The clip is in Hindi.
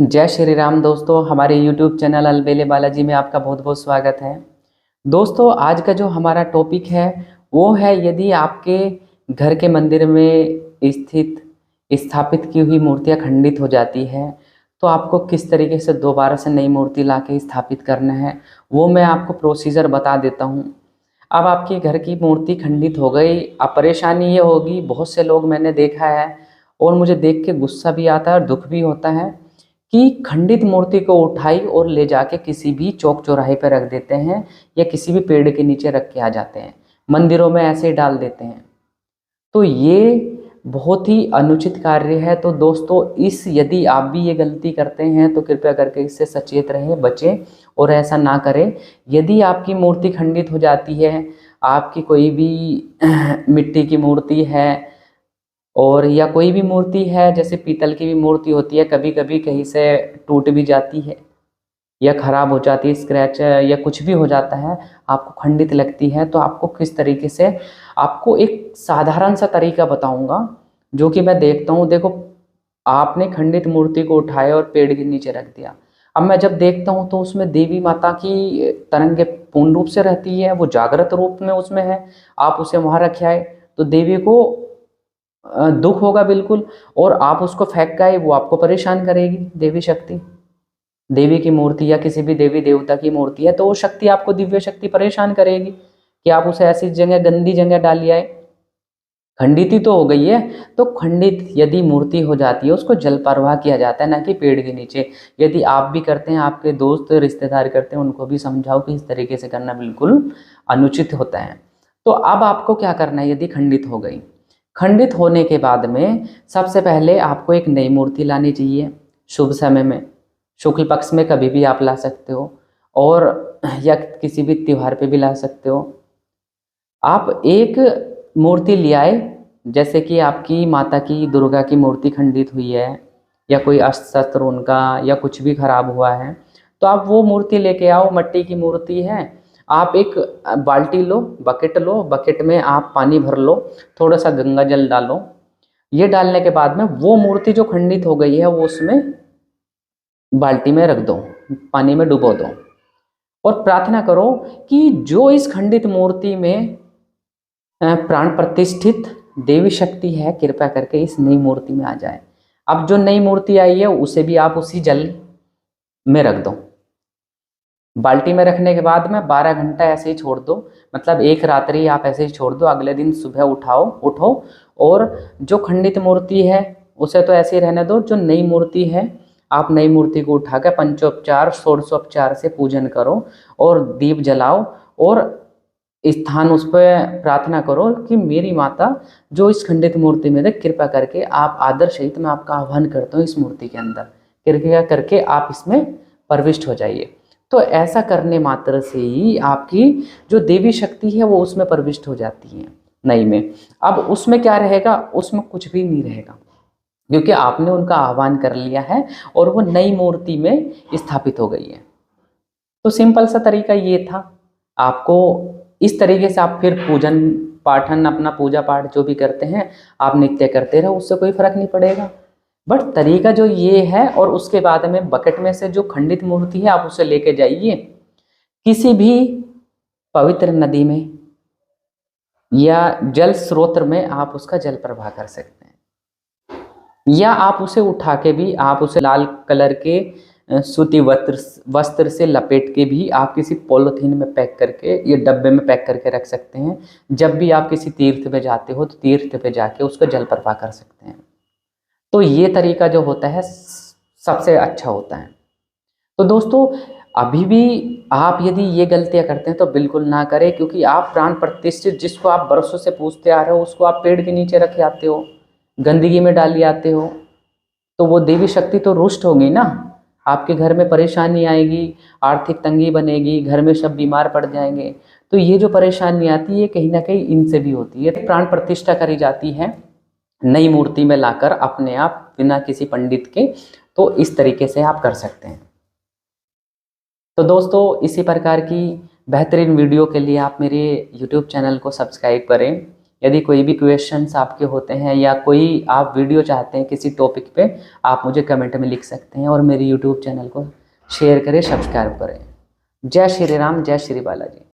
जय श्री राम दोस्तों, हमारे YouTube चैनल अलबेले बालाजी में आपका बहुत बहुत स्वागत है। दोस्तों, आज का जो हमारा टॉपिक है वो है, यदि आपके घर के मंदिर में स्थित स्थापित की हुई मूर्तियां खंडित हो जाती है तो आपको किस तरीके से दोबारा से नई मूर्ति ला के स्थापित करना है, वो मैं आपको प्रोसीजर बता देता हूँ। अब आपके घर की मूर्ति खंडित हो गई, अब परेशानी ये होगी, बहुत से लोग मैंने देखा है और मुझे देख के गुस्सा भी आता है और दुख भी होता है कि खंडित मूर्ति को उठाई और ले जाके किसी भी चौक चौराहे पर रख देते हैं या किसी भी पेड़ के नीचे रख के आ जाते हैं, मंदिरों में ऐसे ही डाल देते हैं। तो ये बहुत ही अनुचित कार्य है। तो दोस्तों, यदि आप भी ये गलती करते हैं तो कृपया करके इससे सचेत रहें, बचें और ऐसा ना करें। यदि आपकी मूर्ति खंडित हो जाती है, आपकी कोई भी मिट्टी की मूर्ति है और या कोई भी मूर्ति है, जैसे पीतल की भी मूर्ति होती है, कभी कभी कहीं से टूट भी जाती है या खराब हो जाती है, स्क्रैच या कुछ भी हो जाता है, आपको खंडित लगती है, तो आपको किस तरीके से, आपको एक साधारण सा तरीका बताऊंगा जो कि मैं देखता हूँ। देखो, आपने खंडित मूर्ति को उठाया और पेड़ के नीचे रख दिया। अब मैं जब देखता हूँ तो उसमें देवी माता की तरंगे पूर्ण रूप से रहती है, वो जागृत रूप में उसमें है। आप उसे वहां रखे आए तो देवी को दुख होगा बिल्कुल, और आप उसको फेंक गए, वो आपको परेशान करेगी। देवी शक्ति, देवी की मूर्ति या किसी भी देवी देवता की मूर्ति है तो वो शक्ति आपको, दिव्य शक्ति परेशान करेगी कि आप उसे ऐसी जगह, गंदी जगह डाल आए। खंडित ही तो हो गई है। तो खंडित यदि मूर्ति हो जाती है उसको जल प्रवाह किया जाता है, ना कि पेड़ के नीचे। यदि आप भी करते हैं, आपके दोस्त रिश्तेदार करते हैं, उनको भी समझाओ कि इस तरीके से करना बिल्कुल अनुचित होता है। तो अब आपको क्या करना है, यदि खंडित हो गई, खंडित होने के बाद में सबसे पहले आपको एक नई मूर्ति लानी चाहिए। शुभ समय में, शुक्ल पक्ष में कभी भी आप ला सकते हो, और या किसी भी त्योहार पे भी ला सकते हो। आप एक मूर्ति ले आए, जैसे कि आपकी माता की, दुर्गा की मूर्ति खंडित हुई है या कोई अस्त्र शस्त्र उनका या कुछ भी खराब हुआ है, तो आप वो मूर्ति लेके आओ। मट्टी की मूर्ति है, आप एक बाल्टी लो, बकेट लो, बकेट में आप पानी भर लो, थोड़ा सा गंगा जल डालो। ये डालने के बाद में वो मूर्ति जो खंडित हो गई है वो उसमें बाल्टी में रख दो, पानी में डुबो दो, और प्रार्थना करो कि जो इस खंडित मूर्ति में प्राण प्रतिष्ठित देवी शक्ति है, कृपया करके इस नई मूर्ति में आ जाए। अब जो नई मूर्ति आई है उसे भी आप उसी जल में रख दो। बाल्टी में रखने के बाद में 12 घंटा ऐसे ही छोड़ दो, मतलब एक रात्रि आप ऐसे ही छोड़ दो। अगले दिन सुबह उठो और जो खंडित मूर्ति है उसे तो ऐसे ही रहने दो। जो नई मूर्ति है, आप नई मूर्ति को उठाकर पंचोपचार, षोडशोपचार से पूजन करो और दीप जलाओ, और स्थान उस पर प्रार्थना करो कि मेरी माता जो इस खंडित मूर्ति में है, कृपा करके आप आदर सहित मैं आपका आह्वान करता हूँ इस मूर्ति के अंदर, कृपया करके आप इसमें प्रविष्ट हो जाइए। तो ऐसा करने मात्र से ही आपकी जो देवी शक्ति है वो उसमें प्रविष्ट हो जाती है नई में। अब उसमें क्या रहेगा, उसमें कुछ भी नहीं रहेगा, क्योंकि आपने उनका आह्वान कर लिया है और वो नई मूर्ति में स्थापित हो गई है। तो सिंपल सा तरीका ये था। आपको इस तरीके से आप फिर पूजन पाठन, अपना पूजा पाठ जो भी करते हैं आप नित्य करते रहो, उससे कोई फर्क नहीं पड़ेगा। बट तरीका जो ये है, और उसके बाद में बकेट में से जो खंडित मूर्ति है आप उसे लेके जाइए किसी भी पवित्र नदी में या जल स्रोत में, आप उसका जल प्रवाह कर सकते हैं। या आप उसे उठा के भी, आप उसे लाल कलर के सूती वस्त्र से लपेट के भी आप किसी पॉलिथीन में पैक करके या डब्बे में पैक करके रख सकते हैं। जब भी आप किसी तीर्थ पे जाते हो तो तीर्थ पे जाके उसका जल प्रवाह कर सकते हैं। तो ये तरीका जो होता है सबसे अच्छा होता है। तो दोस्तों, अभी भी आप यदि ये गलतियां करते हैं तो बिल्कुल ना करें, क्योंकि आप प्राण प्रतिष्ठित जिसको आप बरसों से पूछते आ रहे हो उसको आप पेड़ के नीचे रखे आते हो, गंदगी में डाली आते हो, तो वो देवी शक्ति तो रुष्ट होगी ना। आपके घर में परेशानी आएगी, आर्थिक तंगी बनेगी, घर में सब बीमार पड़ जाएंगे। तो ये जो परेशानी आती है कहीं ना कहीं इनसे भी होती है। प्राण प्रतिष्ठा करी जाती है नई मूर्ति में लाकर अपने आप, बिना किसी पंडित के। तो इस तरीके से आप कर सकते हैं। तो दोस्तों, इसी प्रकार की बेहतरीन वीडियो के लिए आप मेरे YouTube चैनल को सब्सक्राइब करें। यदि कोई भी क्वेश्चंस आपके होते हैं या कोई आप वीडियो चाहते हैं किसी टॉपिक पे, आप मुझे कमेंट में लिख सकते हैं और मेरे यूट्यूब चैनल को शेयर करें, सब्सक्राइब करें। जय श्री राम, जय श्री बालाजी।